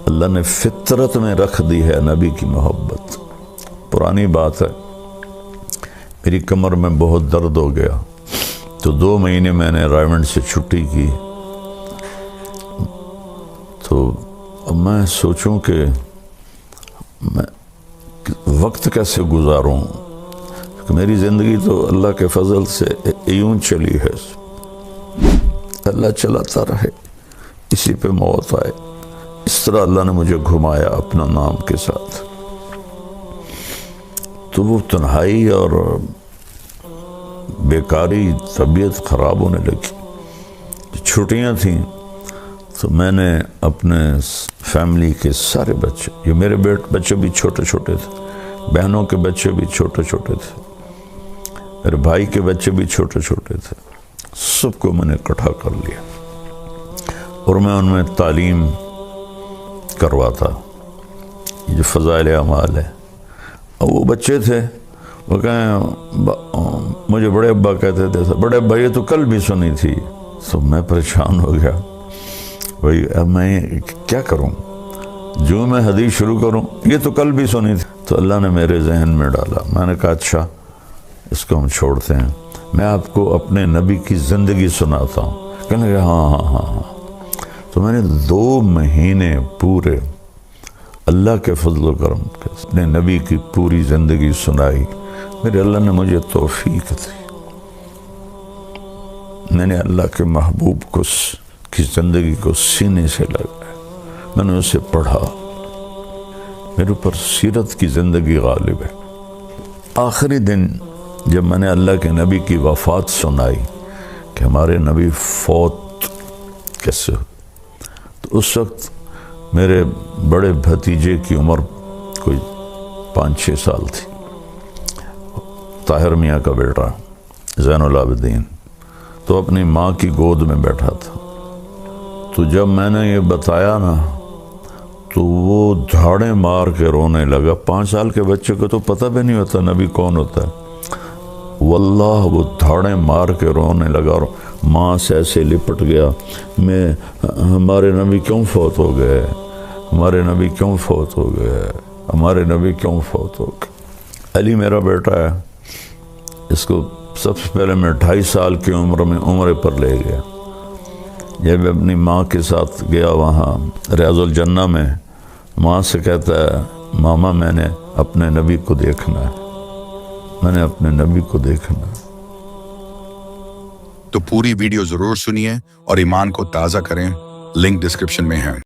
اللہ نے فطرت میں رکھ دی ہے نبی کی محبت۔ پرانی بات ہے، میری کمر میں بہت درد ہو گیا تو 2 مہینے میں نے رائمنڈ سے چھٹی کی، تو اب میں سوچوں کہ میں وقت کیسے گزاروں، کہ میری زندگی تو اللہ کے فضل سے یوں چلی ہے، اللہ چلاتا رہے، اسی پہ موت آئے۔ اس طرح اللہ نے مجھے گھمایا اپنا نام کے ساتھ۔ تو وہ تنہائی اور بیکاری، طبیعت خراب ہونے لگی۔ چھٹیاں تھیں تو میں نے اپنے فیملی کے سارے بچے، یہ میرے بچے بھی چھوٹے چھوٹے تھے، بہنوں کے بچے بھی چھوٹے چھوٹے تھے، میرے بھائی کے بچے بھی چھوٹے چھوٹے تھے، سب کو میں نے اکٹھا کر لیا اور میں ان میں تعلیم کرواتا، یہ فضائل اعمال ہے۔ اور وہ بچے تھے، وہ کہیں مجھے بڑے ابا کہتے تھے، بڑے ابا یہ تو کل بھی سنی تھی۔ تو میں پریشان ہو گیا، بھائی اب میں کیا کروں، جو میں حدیث شروع کروں، یہ تو کل بھی سنی تھی۔ تو اللہ نے میرے ذہن میں ڈالا، میں نے کہا اچھا اس کو ہم چھوڑتے ہیں، میں آپ کو اپنے نبی کی زندگی سناتا ہوں۔ کہنے لگا ہاں۔ تو میں نے 2 مہینے پورے اللہ کے فضل و کرم کے اپنے نبی کی پوری زندگی سنائی۔ میرے اللہ نے مجھے توفیق دی، میں نے اللہ کے محبوب کی زندگی کو سینے سے لگایا، میں نے اسے پڑھا، میرے اوپر سیرت کی زندگی غالب ہے۔ آخری دن جب میں نے اللہ کے نبی کی وفات سنائی کہ ہمارے نبی فوت کیسے ہو، تو اس وقت میرے بڑے بھتیجے کی عمر کوئی 5-6 سال تھی، طاہر میاں کا بیٹا زین العابدین، تو اپنی ماں کی گود میں بیٹھا تھا۔ تو جب میں نے یہ بتایا نا تو وہ دھاڑیں مار کے رونے لگا۔ 5 سال کے بچے کو تو پتہ بھی نہیں ہوتا نبی کون ہوتا ہے، واللہ وہ دھاڑیں مار کے رونے لگا اور ماں سے ایسے لپٹ گیا، ہمارے نبی کیوں فوت ہو گئے، ہمارے نبی کیوں فوت ہو گئے، ہمارے نبی کیوں فوت ہو گئے۔ علی میرا بیٹا ہے، اس کو سب سے پہلے میں 2.5 سال کی عمر میں عمرے پر لے گیا۔ جب اپنی ماں کے ساتھ گیا وہاں ریاض الجنہ میں، ماں سے کہتا ہے ماما میں نے اپنے نبی کو دیکھنا ہے، میں نے اپنے نبی کو دیکھنا ہے۔ تو پوری ویڈیو ضرور سنیے اور ایمان کو تازہ کریں، لنک ڈسکرپشن میں ہے۔